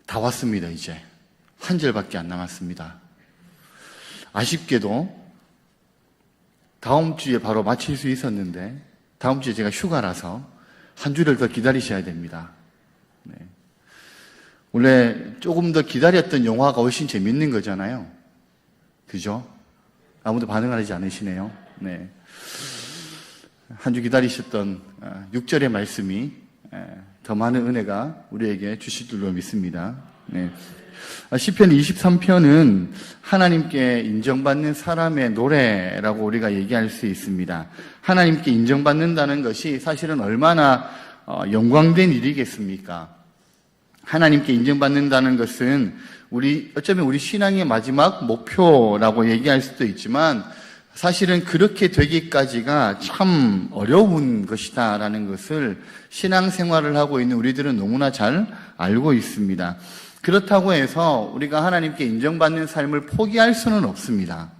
다 왔습니다. 이제 한 절밖에 안 남았습니다. 아쉽게도 다음 주에 바로 마칠 수 있었는데 다음 주에 제가 휴가라서 한 주를 더 기다리셔야 됩니다. 네. 원래 조금 더 기다렸던 영화가 훨씬 재밌는 거잖아요. 그죠? 아무도 반응을 하지 않으시네요. 네. 한 주 기다리셨던 6절의 말씀이 더 많은 은혜가 우리에게 주실 줄로 믿습니다. 네. 시편 23편은 하나님께 인정받는 사람의 노래라고 우리가 얘기할 수 있습니다. 하나님께 인정받는다는 것이 사실은 얼마나 영광된 일이겠습니까? 하나님께 인정받는다는 것은 어쩌면 우리 신앙의 마지막 목표라고 얘기할 수도 있지만 사실은 그렇게 되기까지가 참 어려운 것이다라는 것을 신앙생활을 하고 있는 우리들은 너무나 잘 알고 있습니다. 그렇다고 해서 우리가 하나님께 인정받는 삶을 포기할 수는 없습니다.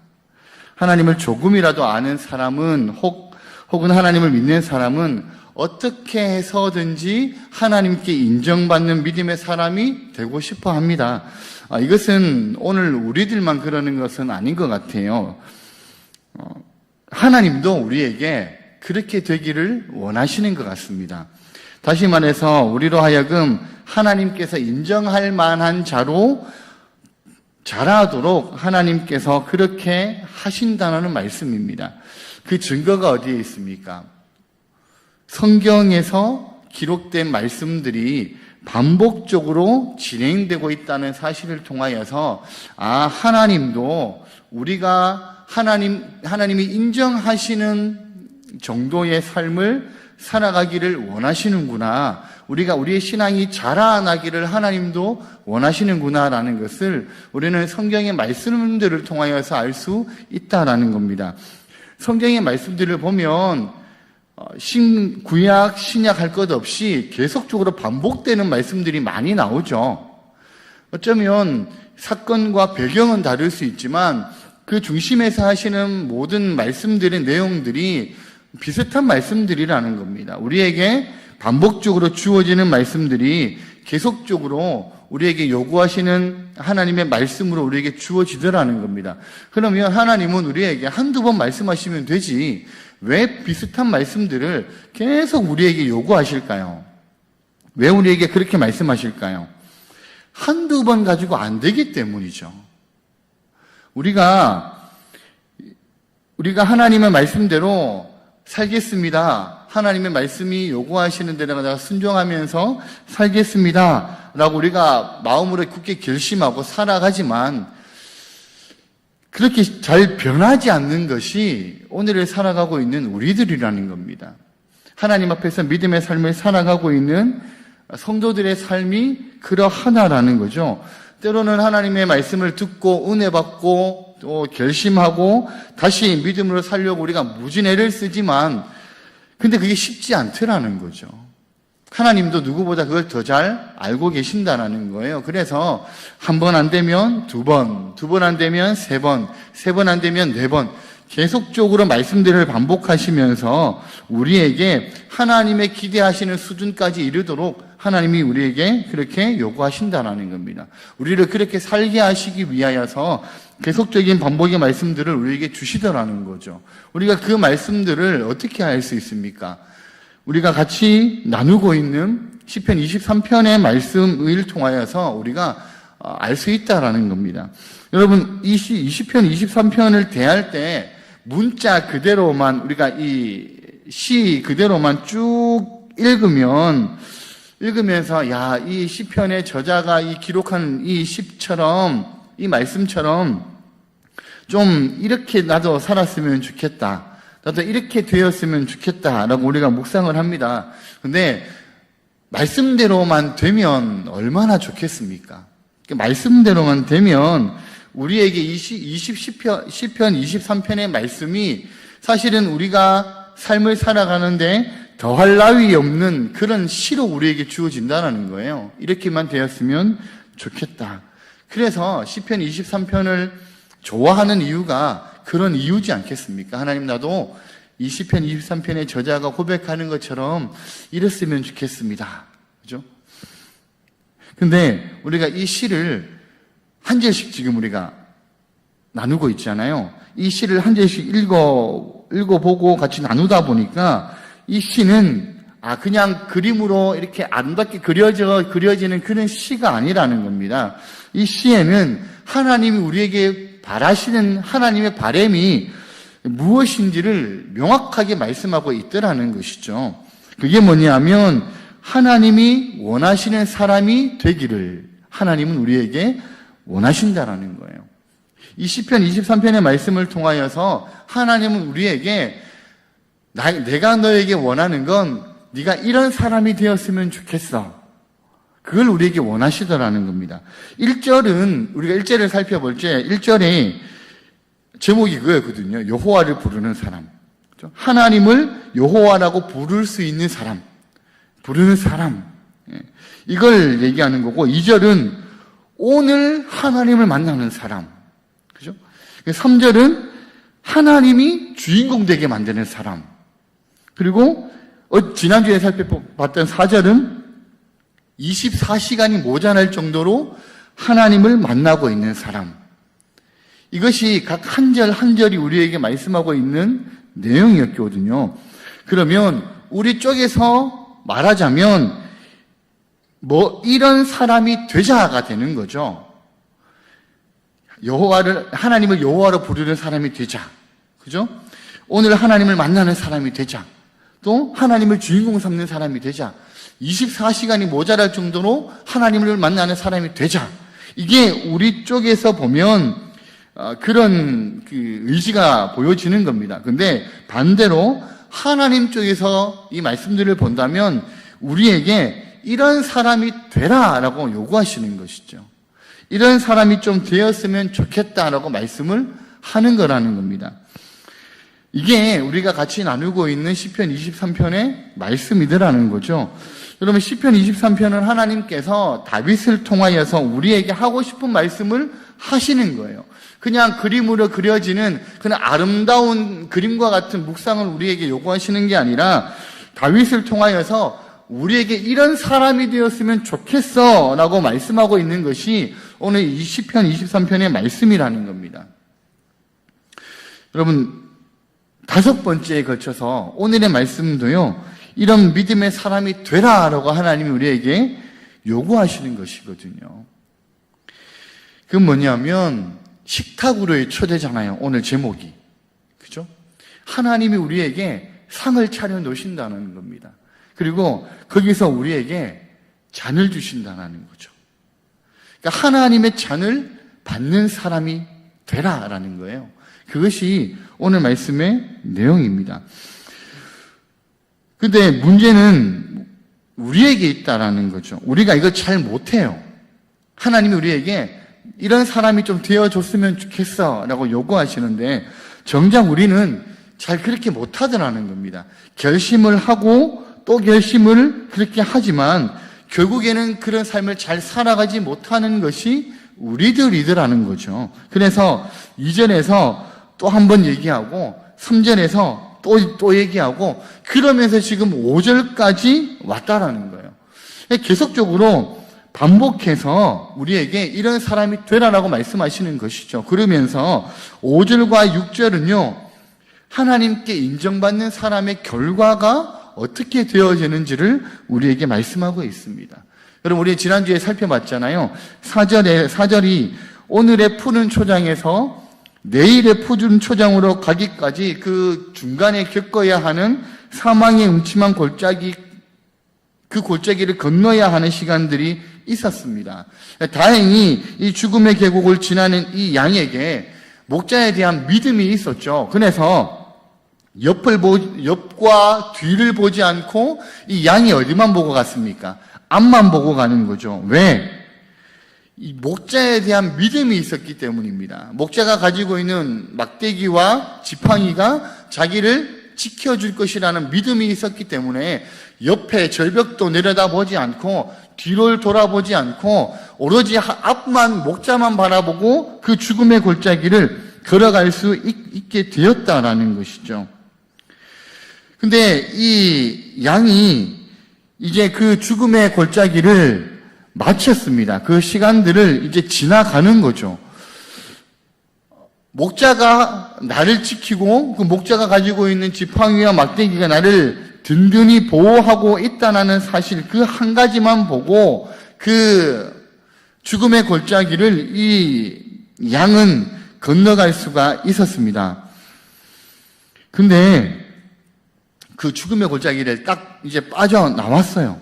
하나님을 조금이라도 아는 사람은 혹은 하나님을 믿는 사람은 어떻게 해서든지 하나님께 인정받는 믿음의 사람이 되고 싶어 합니다. 이것은 오늘 우리들만 그러는 것은 아닌 것 같아요. 하나님도 우리에게 그렇게 되기를 원하시는 것 같습니다. 다시 말해서 우리로 하여금 하나님께서 인정할 만한 자로 자라도록 하나님께서 그렇게 하신다는 말씀입니다. 그 증거가 어디에 있습니까? 성경에서 기록된 말씀들이 반복적으로 진행되고 있다는 사실을 통하여서 하나님도 우리가 하나님이 인정하시는 정도의 삶을 살아가기를 원하시는구나. 우리의 신앙이 자라나기를 하나님도 원하시는구나라는 것을 우리는 성경의 말씀들을 통하여서 알 수 있다라는 겁니다. 성경의 말씀들을 보면 구약, 신약 할 것 없이 계속적으로 반복되는 말씀들이 많이 나오죠. 어쩌면 사건과 배경은 다를 수 있지만 그 중심에서 하시는 모든 말씀들의 내용들이 비슷한 말씀들이라는 겁니다. 우리에게 반복적으로 주어지는 말씀들이 계속적으로 우리에게 요구하시는 하나님의 말씀으로 우리에게 주어지더라는 겁니다. 그러면 하나님은 우리에게 한두 번 말씀하시면 되지 왜 비슷한 말씀들을 계속 우리에게 요구하실까요? 왜 우리에게 그렇게 말씀하실까요? 한두 번 가지고 안 되기 때문이죠. 우리가 하나님의 말씀대로 살겠습니다. 하나님의 말씀이 요구하시는 대로 내가 순종하면서 살겠습니다. 라고 우리가 마음으로 굳게 결심하고 살아가지만 그렇게 잘 변하지 않는 것이 오늘을 살아가고 있는 우리들이라는 겁니다. 하나님 앞에서 믿음의 삶을 살아가고 있는 성도들의 삶이 그러하다라는 거죠. 때로는 하나님의 말씀을 듣고 은혜 받고 또 결심하고 다시 믿음으로 살려고 우리가 무진 애를 쓰지만 근데 그게 쉽지 않더라는 거죠. 하나님도 누구보다 그걸 더 잘 알고 계신다라는 거예요. 그래서 한 번 안 되면 두 번, 두 번 안 되면 세 번, 세 번 안 되면 네 번 계속적으로 말씀들을 반복하시면서 우리에게 하나님의 기대하시는 수준까지 이르도록 하나님이 우리에게 그렇게 요구하신다라는 겁니다. 우리를 그렇게 살게 하시기 위하여서 계속적인 반복의 말씀들을 우리에게 주시더라는 거죠. 우리가 그 말씀들을 어떻게 알 수 있습니까? 우리가 같이 나누고 있는 시편 23편의 말씀을 통하여서 우리가 알 수 있다라는 겁니다. 여러분, 이 시편 23편을 대할 때 문자 그대로만 우리가 이 시 그대로만 쭉 읽으면서 이 시편의 저자가 이 기록한 이 시처럼 이 말씀처럼 좀 이렇게 나도 살았으면 좋겠다. 나도 이렇게 되었으면 좋겠다라고 우리가 묵상을 합니다. 근데 말씀대로만 되면 얼마나 좋겠습니까? 말씀대로만 되면 우리에게 시편 23편의 말씀이 사실은 우리가 삶을 살아가는데 더할 나위 없는 그런 시로 우리에게 주어진다는 거예요. 이렇게만 되었으면 좋겠다. 그래서 시편 23편을 좋아하는 이유가 그런 이유지 않겠습니까? 하나님, 나도 이 시편 23편의 저자가 고백하는 것처럼 이랬으면 좋겠습니다. 그죠? 근데 우리가 이 시를 한 절씩 지금 우리가 나누고 있잖아요. 이 시를 한 절씩 읽어보고 같이 나누다 보니까 이 시는 그냥 그림으로 이렇게 아름답게 그려지는 그런 시가 아니라는 겁니다. 이 시에는 하나님이 우리에게 바라시는 하나님의 바람이 무엇인지를 명확하게 말씀하고 있더라는 것이죠. 그게 뭐냐면 하나님이 원하시는 사람이 되기를 하나님은 우리에게 원하신다라는 거예요. 이 시편 23편의 말씀을 통하여서 하나님은 우리에게 내가 너에게 원하는 건 네가 이런 사람이 되었으면 좋겠어. 그걸 우리에게 원하시더라는 겁니다. 1절은 우리가 1절을 살펴볼 때 1절에 제목이 그거였거든요. 여호와를 부르는 사람. 하나님을 여호와라고 부를 수 있는 사람. 부르는 사람. 이걸 얘기하는 거고 2절은 오늘 하나님을 만나는 사람. 그죠? 3절은 하나님이 주인공 되게 만드는 사람. 그리고 지난주에 살펴봤던 4절은 24시간이 모자랄 정도로 하나님을 만나고 있는 사람. 이것이 각 한 절 한 절이 우리에게 말씀하고 있는 내용이었거든요. 그러면 우리 쪽에서 말하자면 이런 사람이 되자가 되는 거죠. 하나님을 여호와로 부르는 사람이 되자. 그죠? 오늘 하나님을 만나는 사람이 되자. 또 하나님을 주인공 삼는 사람이 되자. 24시간이 모자랄 정도로 하나님을 만나는 사람이 되자. 이게 우리 쪽에서 보면 그런 의지가 보여지는 겁니다. 근데 반대로 하나님 쪽에서 이 말씀들을 본다면 우리에게 이런 사람이 되라라고 요구하시는 것이죠. 이런 사람이 좀 되었으면 좋겠다라고 말씀을 하는 거라는 겁니다. 이게 우리가 같이 나누고 있는 시편 23편의 말씀이더라는 거죠. 여러분 시편 23편은 하나님께서 다윗을 통하여서 우리에게 하고 싶은 말씀을 하시는 거예요. 그냥 그림으로 그려지는 그런 아름다운 그림과 같은 묵상을 우리에게 요구하시는 게 아니라 다윗을 통하여서 우리에게 이런 사람이 되었으면 좋겠어 라고 말씀하고 있는 것이 오늘 이 시편 23편의 말씀이라는 겁니다. 여러분 5번째에 걸쳐서 오늘의 말씀도요, 이런 믿음의 사람이 되라라고 하나님이 우리에게 요구하시는 것이거든요. 그건 뭐냐면 식탁으로의 초대잖아요. 오늘 제목이. 그죠? 하나님이 우리에게 상을 차려 놓으신다는 겁니다. 그리고 거기서 우리에게 잔을 주신다는 거죠. 그러니까 하나님의 잔을 받는 사람이 되라라는 거예요. 그것이 오늘 말씀의 내용입니다. 근데 문제는 우리에게 있다라는 거죠. 우리가 이걸 잘 못해요. 하나님이 우리에게 이런 사람이 좀 되어줬으면 좋겠어 라고 요구하시는데 정작 우리는 잘 그렇게 못하더라는 겁니다. 결심을 하고 또 결심을 그렇게 하지만 결국에는 그런 삶을 잘 살아가지 못하는 것이 우리들이더라는 거죠. 그래서 2절에서 또 한 번 얘기하고 3절에서 또 얘기하고 그러면서 지금 5절까지 왔다라는 거예요. 계속적으로 반복해서 우리에게 이런 사람이 되라라고 말씀하시는 것이죠. 그러면서 5절과 6절은요, 하나님께 인정받는 사람의 결과가 어떻게 되어지는지를 우리에게 말씀하고 있습니다. 여러분, 우리 지난주에 살펴봤잖아요. 4절이 오늘의 푸른 초장에서 내일의 푸른 초장으로 가기까지 그 중간에 겪어야 하는 사망의 음침한 골짜기, 그 골짜기를 건너야 하는 시간들이 있었습니다. 다행히 이 죽음의 계곡을 지나는 이 양에게 목자에 대한 믿음이 있었죠. 그래서 옆과 뒤를 보지 않고 이 양이 어디만 보고 갔습니까? 앞만 보고 가는 거죠. 왜? 이 목자에 대한 믿음이 있었기 때문입니다. 목자가 가지고 있는 막대기와 지팡이가 자기를 지켜줄 것이라는 믿음이 있었기 때문에 옆에 절벽도 내려다보지 않고 뒤를 돌아보지 않고 오로지 앞만 목자만 바라보고 그 죽음의 골짜기를 걸어갈 수 있게 되었다라는 것이죠. 근데 이 양이 이제 그 죽음의 골짜기를 마쳤습니다. 그 시간들을 이제 지나가는 거죠. 목자가 나를 지키고 그 목자가 가지고 있는 지팡이와 막대기가 나를 든든히 보호하고 있다는 사실 그 한 가지만 보고 그 죽음의 골짜기를 이 양은 건너갈 수가 있었습니다. 근데 그 죽음의 골짜기를 딱 이제 빠져나왔어요.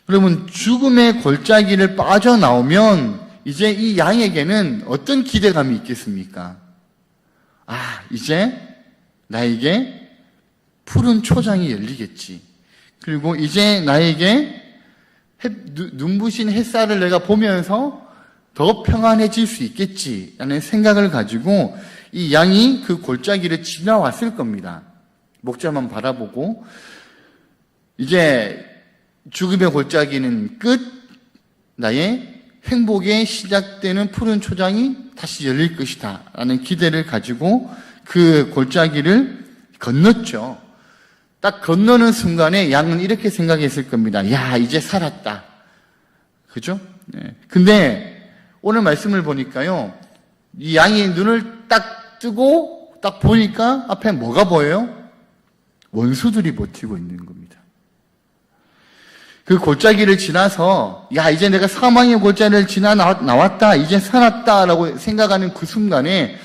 여러분, 죽음의 골짜기를 빠져나오면 이제 이 양에게는 어떤 기대감이 있겠습니까? 아, 이제 나에게 푸른 초장이 열리겠지. 그리고 이제 나에게 눈부신 햇살을 내가 보면서 더 평안해질 수 있겠지라는 생각을 가지고 이 양이 그 골짜기를 지나왔을 겁니다. 목자만 바라보고 이제 죽음의 골짜기는 끝, 나의 행복의 시작되는 푸른 초장이 다시 열릴 것이다 라는 기대를 가지고 그 골짜기를 건넜죠. 딱 건너는 순간에 양은 이렇게 생각했을 겁니다. 야, 이제 살았다. 그죠? 네. 근데 오늘 말씀을 보니까요, 이 양이 눈을 딱 뜨고 딱 보니까 앞에 뭐가 보여요? 원수들이 버티고 있는 겁니다. 그 골짜기를 지나서 야, 이제 내가 사망의 골짜기를 지나 나왔다, 이제 살았다라고 생각하는 그 순간에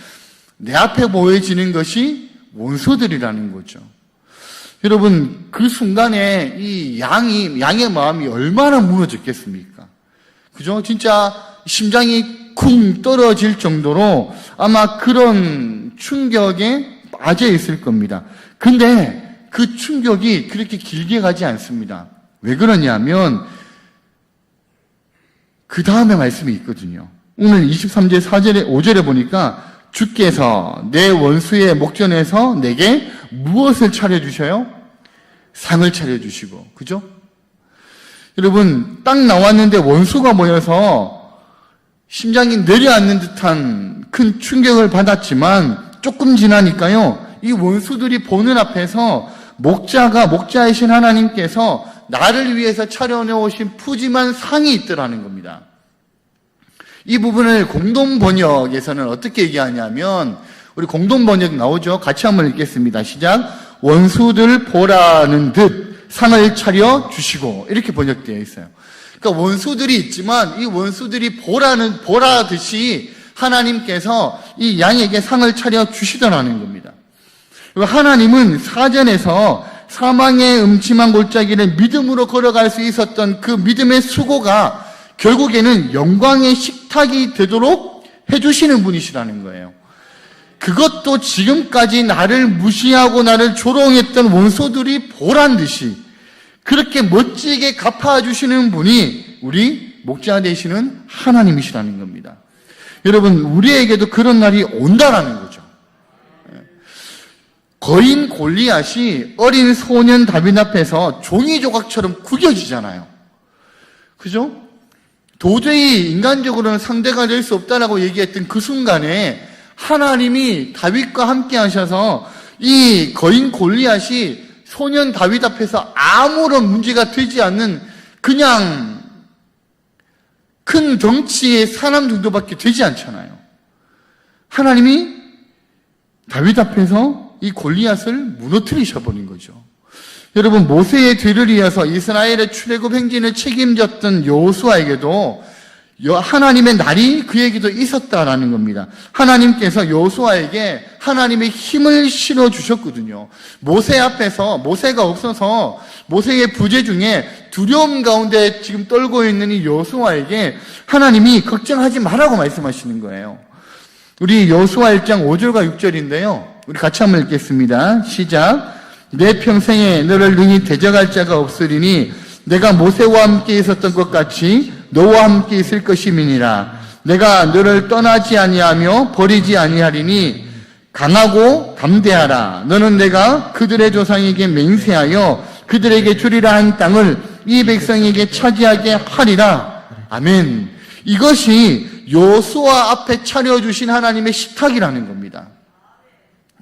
내 앞에 보여지는 것이 원수들이라는 거죠. 여러분, 그 순간에 이 양의 마음이 얼마나 무너졌겠습니까? 그죠? 진짜 심장이 쿵 떨어질 정도로 아마 그런 충격에 빠져 있을 겁니다. 근데 그 충격이 그렇게 길게 가지 않습니다. 왜 그러냐면 그 다음에 말씀이 있거든요. 오늘 23절 4절에 5절에 보니까 주께서 내 원수의 목전에서 내게 무엇을 차려주셔요? 상을 차려주시고. 그죠? 여러분, 딱 나왔는데 원수가 모여서 심장이 내려앉는 듯한 큰 충격을 받았지만 조금 지나니까요, 이 원수들이 보는 앞에서 목자이신 하나님께서 나를 위해서 차려놓으신 푸짐한 상이 있더라는 겁니다. 이 부분을 공동번역에서는 어떻게 얘기하냐면, 우리 공동번역 나오죠? 같이 한번 읽겠습니다. 시작. 원수들 보라는 듯 상을 차려 주시고, 이렇게 번역되어 있어요. 그러니까 원수들이 있지만 이 원수들이 보라듯이 하나님께서 이 양에게 상을 차려 주시더라는 겁니다. 하나님은 사전에서 사망의 음침한 골짜기를 믿음으로 걸어갈 수 있었던 그 믿음의 수고가 결국에는 영광의 식탁이 되도록 해주시는 분이시라는 거예요. 그것도 지금까지 나를 무시하고 나를 조롱했던 원수들이 보란 듯이 그렇게 멋지게 갚아주시는 분이 우리 목자 되시는 하나님이시라는 겁니다. 여러분, 우리에게도 그런 날이 온다라는 거죠. 거인 골리앗이 어린 소년 다윗 앞에서 종이 조각처럼 구겨지잖아요. 그죠? 도저히 인간적으로는 상대가 될 수 없다라고 얘기했던 그 순간에 하나님이 다윗과 함께 하셔서 이 거인 골리앗이 소년 다윗 앞에서 아무런 문제가 되지 않는 그냥 큰 덩치의 사람 정도밖에 되지 않잖아요. 하나님이 다윗 앞에서 이 골리앗을 무너뜨리셔 버린 거죠. 여러분, 모세의 뒤를 이어서 이스라엘의 출애굽 행진을 책임졌던 여호수아에게도 하나님의 날이 그에게도 있었다라는 겁니다. 하나님께서 여호수아에게 하나님의 힘을 실어 주셨거든요. 모세 앞에서 모세가 없어서 모세의 부재 중에 두려움 가운데 지금 떨고 있는 이 여호수아에게 하나님이 걱정하지 말라고 말씀하시는 거예요. 우리 여호수아 1장 5절과 6절인데요. 우리 같이 한번 읽겠습니다. 시작. 내 평생에 너를 능히 대적할 자가 없으리니 내가 모세와 함께 있었던 것 같이 너와 함께 있을 것임이니라. 내가 너를 떠나지 아니하며 버리지 아니하리니 강하고 담대하라. 너는 내가 그들의 조상에게 맹세하여 그들에게 주리라 한 땅을 이 백성에게 차지하게 하리라. 아멘. 이것이 여호수아 앞에 차려주신 하나님의 식탁이라는 겁니다.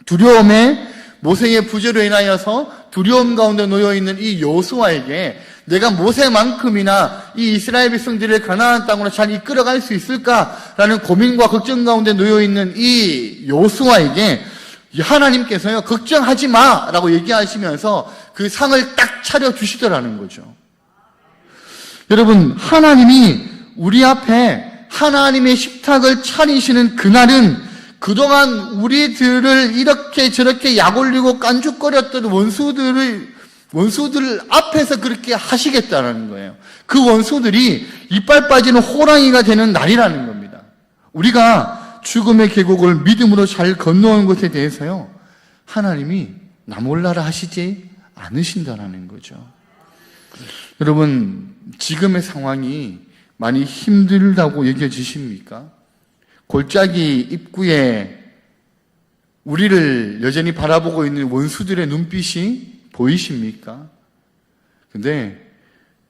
두려움에 모세의 부재로 인하여서 두려움 가운데 놓여있는 이 여호수아에게 내가 모세만큼이나 이 이스라엘 백성들을 가나안 땅으로 잘 이끌어갈 수 있을까라는 고민과 걱정 가운데 놓여있는 이 여호수아에게 하나님께서요, 걱정하지 마라고 얘기하시면서 그 상을 딱 차려주시더라는 거죠. 여러분, 하나님이 우리 앞에 하나님의 식탁을 차리시는 그날은 그동안 우리들을 이렇게 저렇게 약올리고 깐죽거렸던 원수들 앞에서 그렇게 하시겠다는 거예요. 그 원수들이 이빨 빠지는 호랑이가 되는 날이라는 겁니다. 우리가 죽음의 계곡을 믿음으로 잘 건너온 것에 대해서요, 하나님이 나 몰라라 하시지 않으신다는 거죠. 여러분, 지금의 상황이 많이 힘들다고 여겨지십니까? 골짜기 입구에 우리를 여전히 바라보고 있는 원수들의 눈빛이 보이십니까? 근데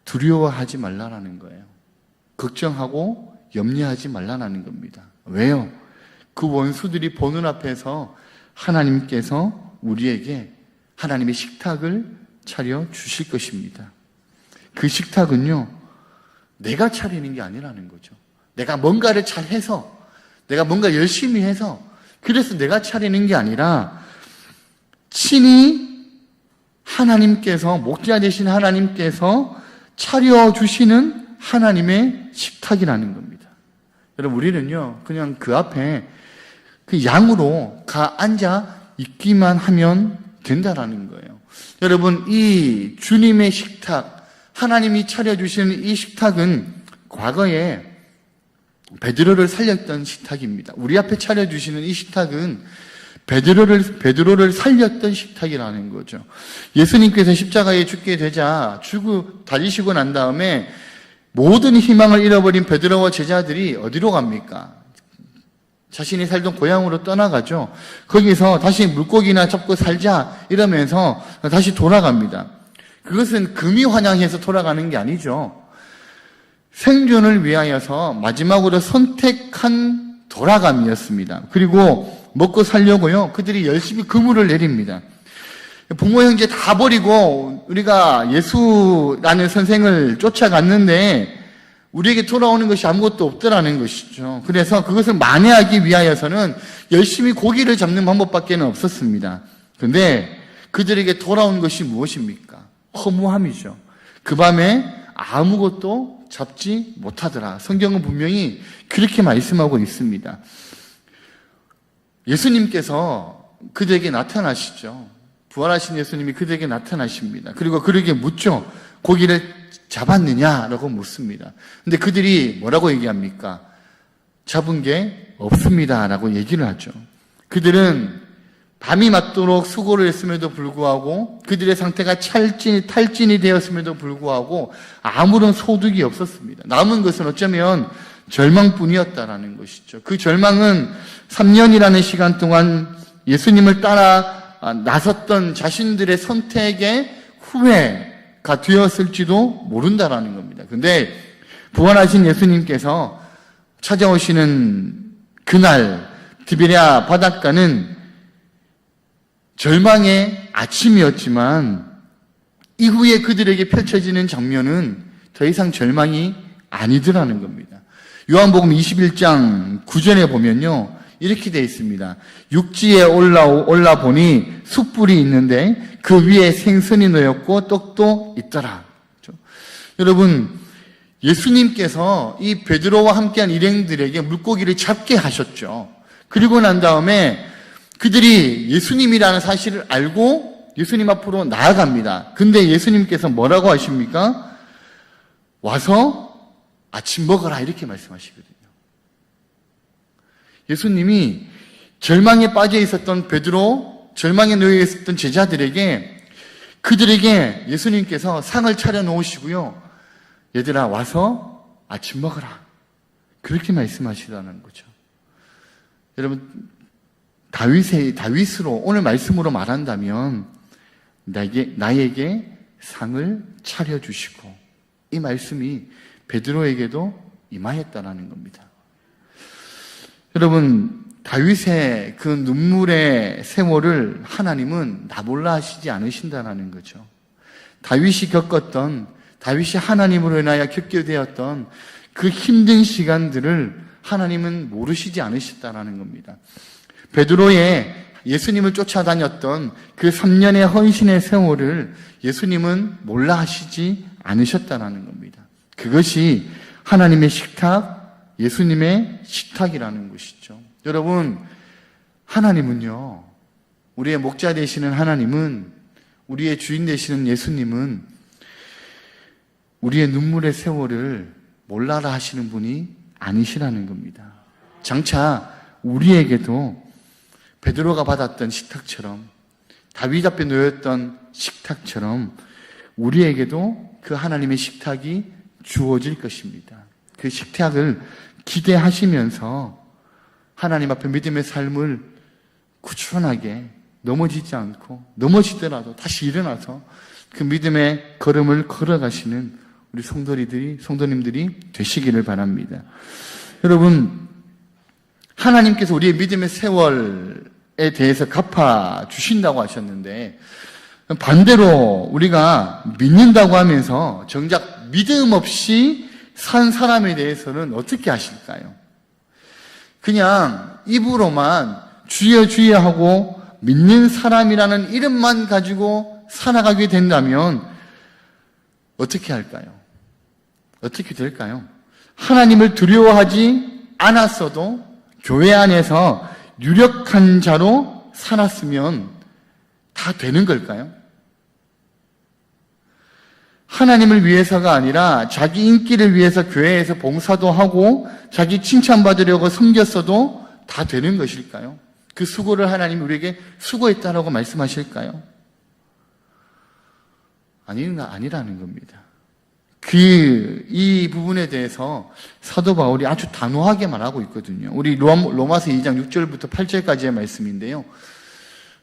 두려워하지 말라라는 거예요. 걱정하고 염려하지 말라는 겁니다. 왜요? 그 원수들이 보는 앞에서 하나님께서 우리에게 하나님의 식탁을 차려 주실 것입니다. 그 식탁은요, 내가 차리는 게 아니라는 거죠. 내가 뭔가를 잘 해서, 내가 뭔가 열심히 해서, 그래서 내가 차리는 게 아니라 친히 하나님께서, 목자 되신 하나님께서 차려주시는 하나님의 식탁이라는 겁니다. 여러분, 우리는요, 그냥 그 앞에 그 양으로 앉아 있기만 하면 된다라는 거예요. 여러분, 이 주님의 식탁, 하나님이 차려주시는 이 식탁은 과거에 베드로를 살렸던 식탁입니다. 우리 앞에 차려주시는 이 식탁은 베드로를 살렸던 식탁이라는 거죠. 예수님께서 십자가에 죽게 되자 다리시고 난 다음에 모든 희망을 잃어버린 베드로와 제자들이 어디로 갑니까? 자신이 살던 고향으로 떠나가죠. 거기서 다시 물고기나 잡고 살자 이러면서 다시 돌아갑니다. 그것은 금이 환영해서 돌아가는 게 아니죠. 생존을 위하여서 마지막으로 선택한 돌아감이었습니다. 그리고 먹고 살려고요, 그들이 열심히 그물을 내립니다. 부모 형제 다 버리고 우리가 예수라는 선생을 쫓아갔는데 우리에게 돌아오는 것이 아무것도 없더라는 것이죠. 그래서 그것을 만회하기 위하여서는 열심히 고기를 잡는 방법밖에 없었습니다. 그런데 그들에게 돌아온 것이 무엇입니까? 허무함이죠. 그 밤에 아무것도 잡지 못하더라. 성경은 분명히 그렇게 말씀하고 있습니다. 예수님께서 그들에게 나타나시죠. 부활하신 예수님이 그들에게 나타나십니다. 그리고 그들에게 묻죠. 고기를 잡았느냐라고 묻습니다. 근데 그들이 뭐라고 얘기합니까? 잡은 게 없습니다라고 얘기를 하죠. 그들은 밤이 맞도록 수고를 했음에도 불구하고 그들의 상태가 탈진이 되었음에도 불구하고 아무런 소득이 없었습니다. 남은 것은 어쩌면 절망뿐이었다라는 것이죠. 그 절망은 3년이라는 시간 동안 예수님을 따라 나섰던 자신들의 선택의 후회가 되었을지도 모른다라는 겁니다. 근데 부활하신 예수님께서 찾아오시는 그날 디베랴 바닷가는 절망의 아침이었지만 이후에 그들에게 펼쳐지는 장면은 더 이상 절망이 아니더라는 겁니다. 요한복음 21장 9절에 보면요, 이렇게 되어 있습니다. 육지에 올라 보니 숯불이 있는데 그 위에 생선이 놓였고 떡도 있더라. 그렇죠? 여러분, 예수님께서 이 베드로와 함께한 일행들에게 물고기를 잡게 하셨죠. 그리고 난 다음에 그들이 예수님이라는 사실을 알고 예수님 앞으로 나아갑니다. 근데 예수님께서 뭐라고 하십니까? 와서 아침 먹어라 이렇게 말씀하시거든요. 예수님이 절망에 빠져 있었던 베드로, 절망에 놓여 있었던 제자들에게, 그들에게 예수님께서 상을 차려 놓으시고요, 얘들아 와서 아침 먹어라 그렇게 말씀하시다는 거죠. 여러분, 다윗으로 오늘 말씀으로 말한다면 나에게 상을 차려주시고, 이 말씀이 베드로에게도 임하였다라는 겁니다. 여러분, 다윗의 그 눈물의 세월을 하나님은 나 몰라 하시지 않으신다라는 거죠. 다윗이 겪었던 다윗이 하나님으로 인하여 겪게 되었던 그 힘든 시간들을 하나님은 모르시지 않으셨다라는 겁니다. 베드로의 예수님을 쫓아다녔던 그 3년의 헌신의 세월을 예수님은 몰라 하시지 않으셨다라는 겁니다. 그것이 하나님의 식탁, 예수님의 식탁이라는 것이죠. 여러분, 하나님은요, 우리의 목자 되시는 하나님은, 우리의 주인 되시는 예수님은 우리의 눈물의 세월을 몰라라 하시는 분이 아니시라는 겁니다. 장차 우리에게도 베드로가 받았던 식탁처럼, 다윗 앞에 놓였던 식탁처럼 우리에게도 그 하나님의 식탁이 주어질 것입니다. 그 식탁을 기대하시면서 하나님 앞에 믿음의 삶을 꾸준하게 넘어지지 않고, 넘어지더라도 다시 일어나서 그 믿음의 걸음을 걸어가시는 우리 성도님들이 되시기를 바랍니다. 여러분, 하나님께서 우리의 믿음의 세월에 대해서 갚아주신다고 하셨는데, 반대로 우리가 믿는다고 하면서 정작 믿음 없이 산 사람에 대해서는 어떻게 하실까요? 그냥 입으로만 주여 주여 하고 믿는 사람이라는 이름만 가지고 살아가게 된다면 어떻게 할까요? 어떻게 될까요? 하나님을 두려워하지 않았어도 교회 안에서 유력한 자로 살았으면 다 되는 걸까요? 하나님을 위해서가 아니라 자기 인기를 위해서 교회에서 봉사도 하고 자기 칭찬받으려고 섬겼어도 다 되는 것일까요? 그 수고를 하나님이 우리에게 수고했다라고 말씀하실까요? 아니라는 겁니다. 이 부분에 대해서 사도 바울이 아주 단호하게 말하고 있거든요. 우리 로마서 2장 6절부터 8절까지의 말씀인데요.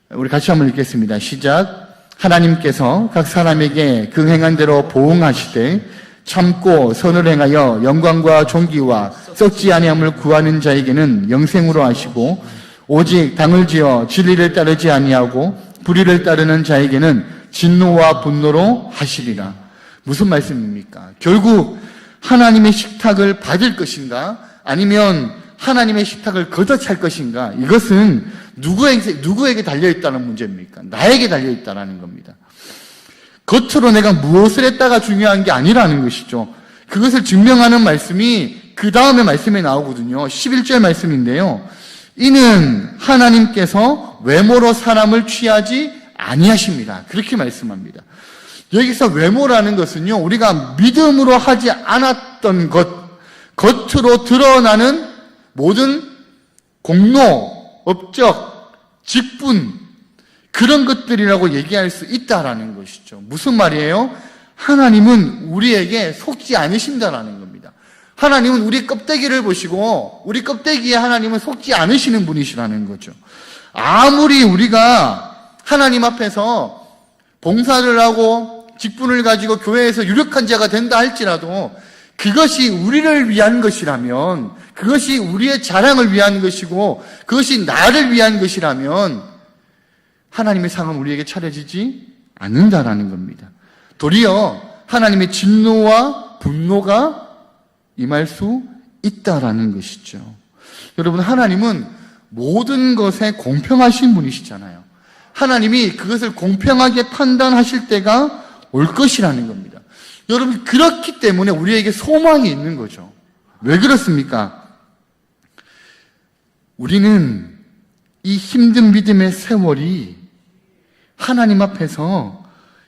우리 같이 한번 읽겠습니다. 시작. 하나님께서 각 사람에게 그 행한 대로 보응하시되 참고 선을 행하여 영광과 존귀와 썩지 아니함을 구하는 자에게는 영생으로 하시고 오직 당을 지어 진리를 따르지 아니하고 불의를 따르는 자에게는 진노와 분노로 하시리라. 무슨 말씀입니까? 결국 하나님의 식탁을 받을 것인가? 아니면 하나님의 식탁을 걷어찰 것인가? 이것은 누구에게 달려있다는 문제입니까? 나에게 달려있다는 겁니다. 겉으로 내가 무엇을 했다가 중요한 게 아니라는 것이죠. 그것을 증명하는 말씀이 그 다음에 말씀에 나오거든요. 11절 말씀인데요. 이는 하나님께서 외모로 사람을 취하지 아니하십니다. 그렇게 말씀합니다. 여기서 외모라는 것은요, 우리가 믿음으로 하지 않았던 것, 겉으로 드러나는 모든 공로, 업적, 직분, 그런 것들이라고 얘기할 수 있다라는 것이죠. 무슨 말이에요? 하나님은 우리에게 속지 않으신다라는 겁니다. 하나님은 우리 껍데기를 보시고 우리 껍데기에 하나님은 속지 않으시는 분이시라는 거죠. 아무리 우리가 하나님 앞에서 봉사를 하고 직분을 가지고 교회에서 유력한 자가 된다 할지라도 그것이 우리를 위한 것이라면, 그것이 우리의 자랑을 위한 것이고 그것이 나를 위한 것이라면 하나님의 상은 우리에게 차려지지 않는다라는 겁니다. 도리어 하나님의 진노와 분노가 임할 수 있다라는 것이죠. 여러분, 하나님은 모든 것에 공평하신 분이시잖아요. 하나님이 그것을 공평하게 판단하실 때가 올 것이라는 겁니다. 여러분, 그렇기 때문에 우리에게 소망이 있는 거죠. 왜 그렇습니까? 우리는 이 힘든 믿음의 세월이 하나님 앞에서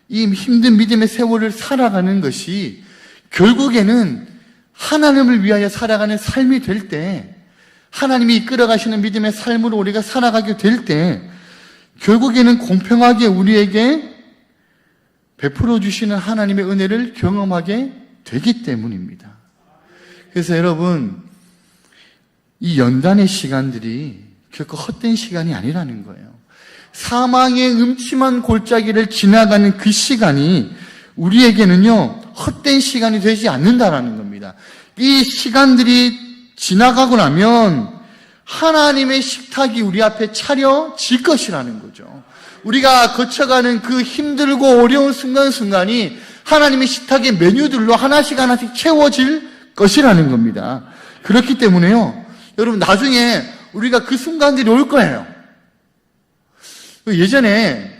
이 힘든 믿음의 세월을 살아가는 것이 결국에는 하나님을 위하여 살아가는 삶이 될 때, 하나님이 이끌어가시는 믿음의 삶으로 우리가 살아가게 될 때 결국에는 공평하게 우리에게 베풀어 주시는 하나님의 은혜를 경험하게 되기 때문입니다. 그래서 여러분, 이 연단의 시간들이 결코 헛된 시간이 아니라는 거예요. 사망의 음침한 골짜기를 지나가는 그 시간이 우리에게는요, 헛된 시간이 되지 않는다라는 겁니다. 이 시간들이 지나가고 나면 하나님의 식탁이 우리 앞에 차려질 것이라는 거죠. 우리가 거쳐가는 그 힘들고 어려운 순간순간이 하나님의 식탁의 메뉴들로 하나씩 하나씩 채워질 것이라는 겁니다. 그렇기 때문에요, 여러분, 나중에 우리가 그 순간들이 올 거예요. 예전에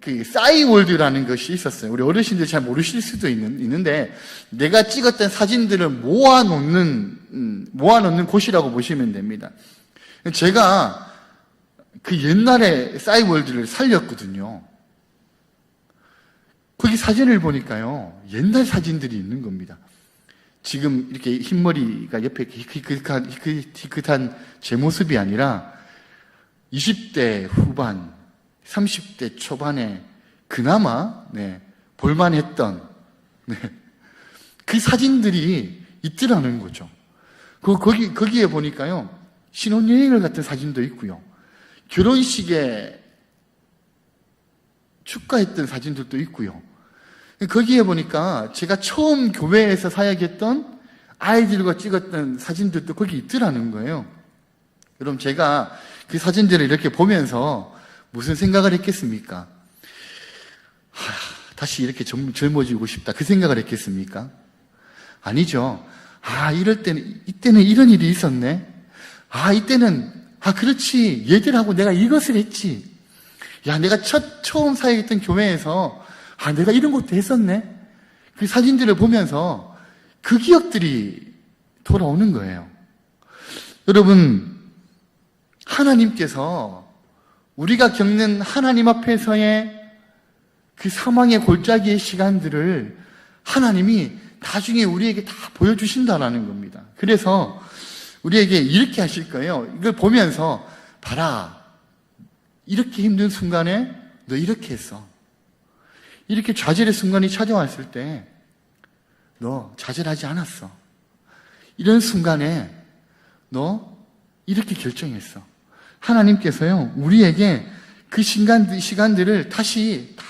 그 싸이월드라는 것이 있었어요. 우리 어르신들 잘 모르실 수도 있는데, 내가 찍었던 사진들을 모아놓는 곳이라고 보시면 됩니다. 제가 그 옛날에 싸이월드를 살렸거든요. 거기 사진을 보니까요, 옛날 사진들이 있는 겁니다. 지금 이렇게 흰머리가 옆에 희끗한 제 모습이 아니라 20대 후반, 30대 초반에 그나마 볼만했던 그 사진들이 있더라는 거죠. 거기에 보니까요, 신혼여행을 갔던 사진도 있고요, 결혼식에 축가했던 사진들도 있고요. 거기에 보니까 제가 처음 교회에서 사역했던 아이들과 찍었던 사진들도 거기 있더라는 거예요. 여러분, 제가 그 사진들을 이렇게 보면서 무슨 생각을 했겠습니까? 다시 이렇게 젊어지고 싶다, 그 생각을 했겠습니까? 아니죠. 이때는 이런 일이 있었네. 이때는, 그렇지, 얘들하고 내가 이것을 했지. 내가 처음 사역했던 교회에서 내가 이런 것도 했었네. 그 사진들을 보면서 그 기억들이 돌아오는 거예요. 여러분, 하나님께서 우리가 겪는 하나님 앞에서의 그 사망의 골짜기의 시간들을 하나님이 나중에 우리에게 다 보여주신다라는 겁니다. 그래서 우리에게 이렇게 하실 거예요. 이걸 보면서, 봐라, 이렇게 힘든 순간에 너 이렇게 했어. 이렇게 좌절의 순간이 찾아왔을 때 너 좌절하지 않았어. 이런 순간에 너 이렇게 결정했어. 하나님께서요, 우리에게 그 시간들을 다시 다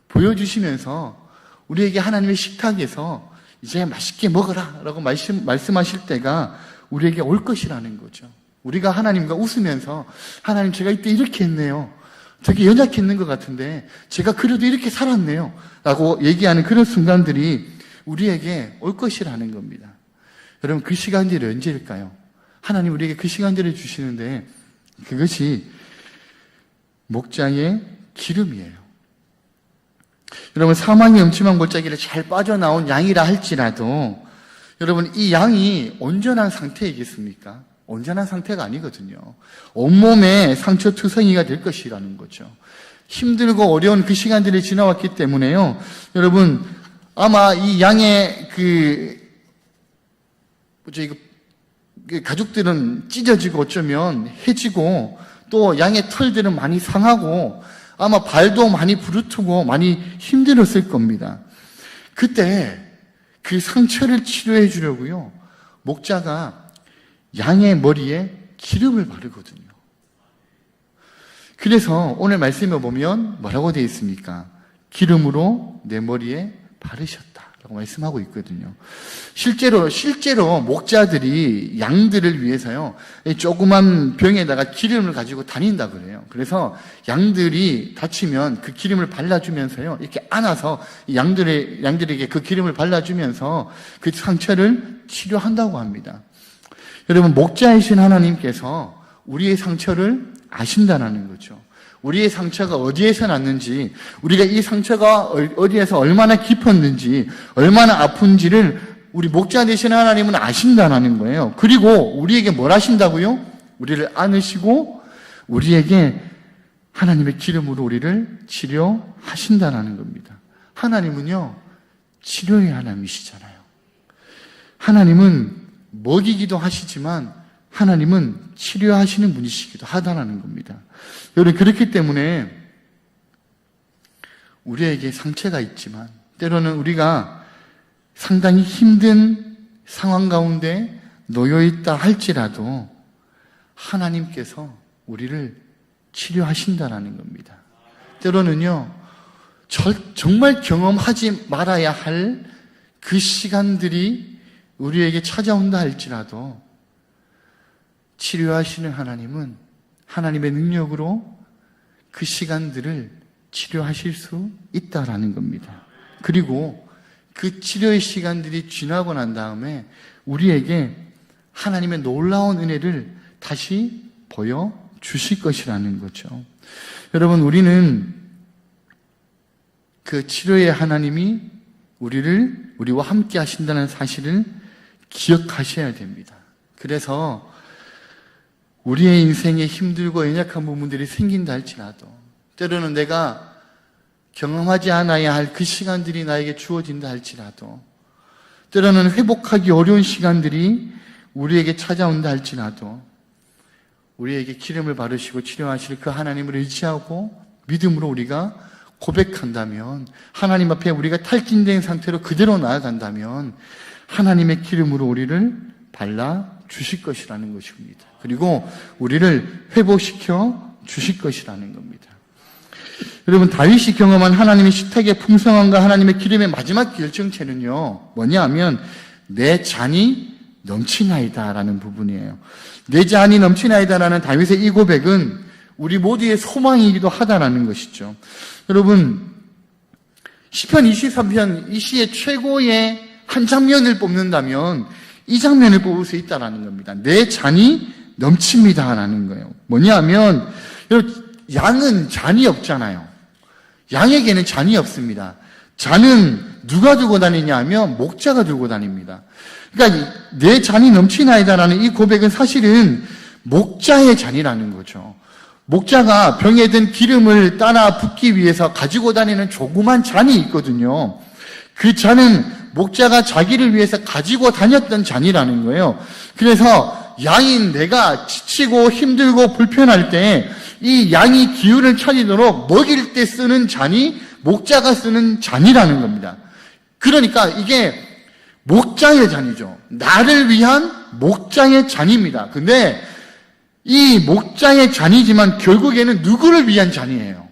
보여주시면서 우리에게 하나님의 식탁에서 이제 맛있게 먹어라 라고 말씀하실 때가 우리에게 올 것이라는 거죠. 우리가 하나님과 웃으면서, 하나님, 제가 이때 이렇게 했네요. 되게 연약했는 것 같은데 제가 그래도 이렇게 살았네요 라고 얘기하는 그런 순간들이 우리에게 올 것이라는 겁니다. 여러분, 그 시간들이 언제일까요? 하나님 우리에게 그 시간들을 주시는데 그것이 목장의 기름이에요. 여러분, 사망의 음침한 골짜기를 잘 빠져나온 양이라 할지라도 여러분, 이 양이 온전한 상태이겠습니까? 온전한 상태가 아니거든요. 온몸에 상처투성이가 될 것이라는 거죠. 힘들고 어려운 그 시간들이 지나왔기 때문에요, 여러분, 아마 이 양의 가죽들은 찢어지고 어쩌면 해지고, 또 양의 털들은 많이 상하고 아마 발도 많이 부르트고 많이 힘들었을 겁니다. 그때 그 상처를 치료해 주려고요, 목자가 양의 머리에 기름을 바르거든요. 그래서 오늘 말씀에 보면 뭐라고 되어 있습니까? 기름으로 내 머리에 바르셨다라고 말씀하고 있거든요. 실제로 목자들이 양들을 위해서요, 조그만 병에다가 기름을 가지고 다닌다 그래요. 그래서 양들이 다치면 그 기름을 발라주면서요, 이렇게 안아서 양들에게 그 기름을 발라주면서 그 상처를 치료한다고 합니다. 여러분, 목자이신 하나님께서 우리의 상처를 아신다는 거죠. 우리의 상처가 어디에서 났는지, 우리가 이 상처가 어디에서 얼마나 깊었는지, 얼마나 아픈지를 우리 목자 되신 하나님은 아신다는 거예요. 그리고 우리에게 뭘 하신다고요? 우리를 안으시고 우리에게 하나님의 기름으로 우리를 치료하신다는 겁니다. 하나님은요, 치료의 하나님이시잖아요. 하나님은 먹이기도 하시지만 하나님은 치료하시는 분이시기도 하다는 겁니다. 여러분, 그렇기 때문에 우리에게 상처가 있지만, 때로는 우리가 상당히 힘든 상황 가운데 놓여 있다 할지라도 하나님께서 우리를 치료하신다는 겁니다. 때로는요, 정말 경험하지 말아야 할 그 시간들이 우리에게 찾아온다 할지라도 치료하시는 하나님은 하나님의 능력으로 그 시간들을 치료하실 수 있다라는 겁니다. 그리고 그 치료의 시간들이 지나고 난 다음에 우리에게 하나님의 놀라운 은혜를 다시 보여주실 것이라는 거죠. 여러분, 우리는 그 치료의 하나님이 우리와 함께 하신다는 사실을 기억하셔야 됩니다. 그래서 우리의 인생에 힘들고 연약한 부분들이 생긴다 할지라도, 때로는 내가 경험하지 않아야 할 그 시간들이 나에게 주어진다 할지라도, 때로는 회복하기 어려운 시간들이 우리에게 찾아온다 할지라도, 우리에게 기름을 바르시고 치료하실 그 하나님을 의지하고 믿음으로 우리가 고백한다면, 하나님 앞에 우리가 탈진된 상태로 그대로 나아간다면 하나님의 기름으로 우리를 발라 주실 것이라는 것입니다. 그리고 우리를 회복시켜 주실 것이라는 겁니다. 여러분, 다윗이 경험한 하나님의 식탁의 풍성함과 하나님의 기름의 마지막 결정체는요, 뭐냐 하면 내 잔이 넘치나이다 라는 부분이에요. 내 잔이 넘치나이다 라는 다윗의 이 고백은 우리 모두의 소망이기도 하다라는 것이죠. 여러분, 시편 23편 이 시의 최고의 한 장면을 뽑는다면 이 장면을 뽑을 수 있다라는 겁니다. 내 잔이 넘칩니다라는 거예요. 뭐냐면 양은 잔이 없잖아요. 양에게는 잔이 없습니다. 잔은 누가 들고 다니냐 하면 목자가 들고 다닙니다. 그러니까 내 잔이 넘치나이다라는 이 고백은 사실은 목자의 잔이라는 거죠. 목자가 병에 든 기름을 따라 붓기 위해서 가지고 다니는 조그만 잔이 있거든요. 그 잔은 목자가 자기를 위해서 가지고 다녔던 잔이라는 거예요. 그래서 양인 내가 지치고 힘들고 불편할 때 이 양이 기운을 차리도록 먹일 때 쓰는 잔이 목자가 쓰는 잔이라는 겁니다. 그러니까 이게 목자의 잔이죠. 나를 위한 목자의 잔입니다. 근데 이 목자의 잔이지만 결국에는 누구를 위한 잔이에요?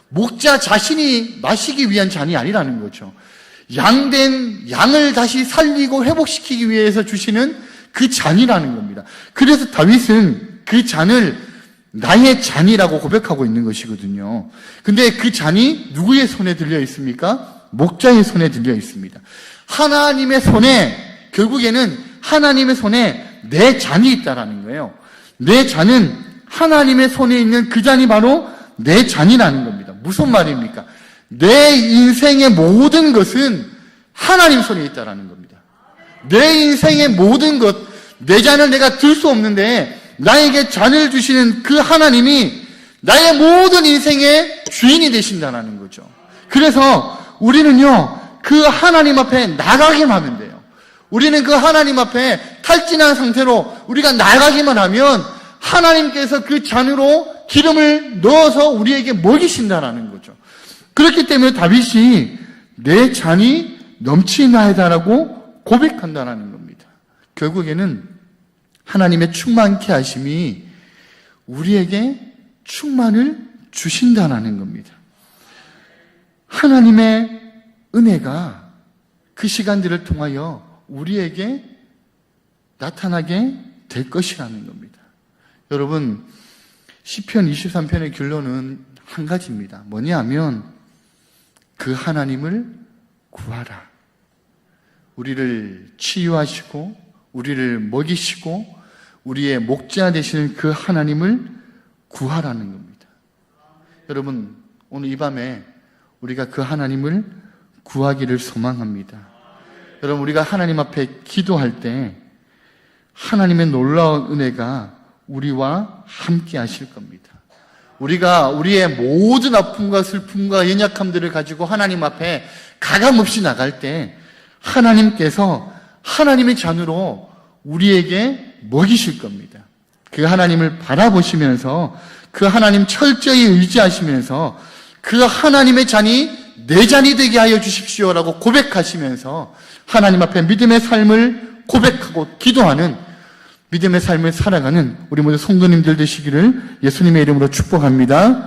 목자 자신이 마시기 위한 잔이 아니라는 거죠. 양된 양을 다시 살리고 회복시키기 위해서 주시는 그 잔이라는 겁니다. 그래서 다윗은 그 잔을 나의 잔이라고 고백하고 있는 것이거든요. 근데 그 잔이 누구의 손에 들려 있습니까? 목자의 손에 들려 있습니다. 하나님의 손에, 결국에는 하나님의 손에 내 잔이 있다라는 거예요. 내 잔은 하나님의 손에 있는 그 잔이 바로 내 잔이라는 겁니다. 무슨 말입니까? 내 인생의 모든 것은 하나님 손에 있다라는 겁니다. 내 인생의 모든 것, 내 잔을 내가 들 수 없는데 나에게 잔을 주시는 그 하나님이 나의 모든 인생의 주인이 되신다는 거죠. 그래서 우리는요, 그 하나님 앞에 나가기만 하면 돼요. 우리는 그 하나님 앞에 탈진한 상태로 우리가 나가기만 하면 하나님께서 그 잔으로 기름을 넣어서 우리에게 먹이신다라는 거죠. 그렇기 때문에 다윗이 내 잔이 넘치나이다라고 고백한다라는 겁니다. 결국에는 하나님의 충만케 하심이 우리에게 충만을 주신다라는 겁니다. 하나님의 은혜가 그 시간들을 통하여 우리에게 나타나게 될 것이라는 겁니다. 여러분, 시편 23편의 결론은 한 가지입니다. 뭐냐 하면 그 하나님을 구하라. 우리를 치유하시고 우리를 먹이시고 우리의 목자 되시는 그 하나님을 구하라는 겁니다. 여러분, 오늘 이 밤에 우리가 그 하나님을 구하기를 소망합니다. 여러분, 우리가 하나님 앞에 기도할 때 하나님의 놀라운 은혜가 우리와 함께 하실 겁니다. 우리가 우리의 모든 아픔과 슬픔과 연약함들을 가지고 하나님 앞에 가감없이 나갈 때 하나님께서 하나님의 잔으로 우리에게 먹이실 겁니다. 그 하나님을 바라보시면서 그 하나님 철저히 의지하시면서 그 하나님의 잔이 내 잔이 되게 하여 주십시오라고 고백하시면서 하나님 앞에 믿음의 삶을 고백하고 기도하는 믿음의 삶을 살아가는 우리 모두 성도님들 되시기를 예수님의 이름으로 축복합니다.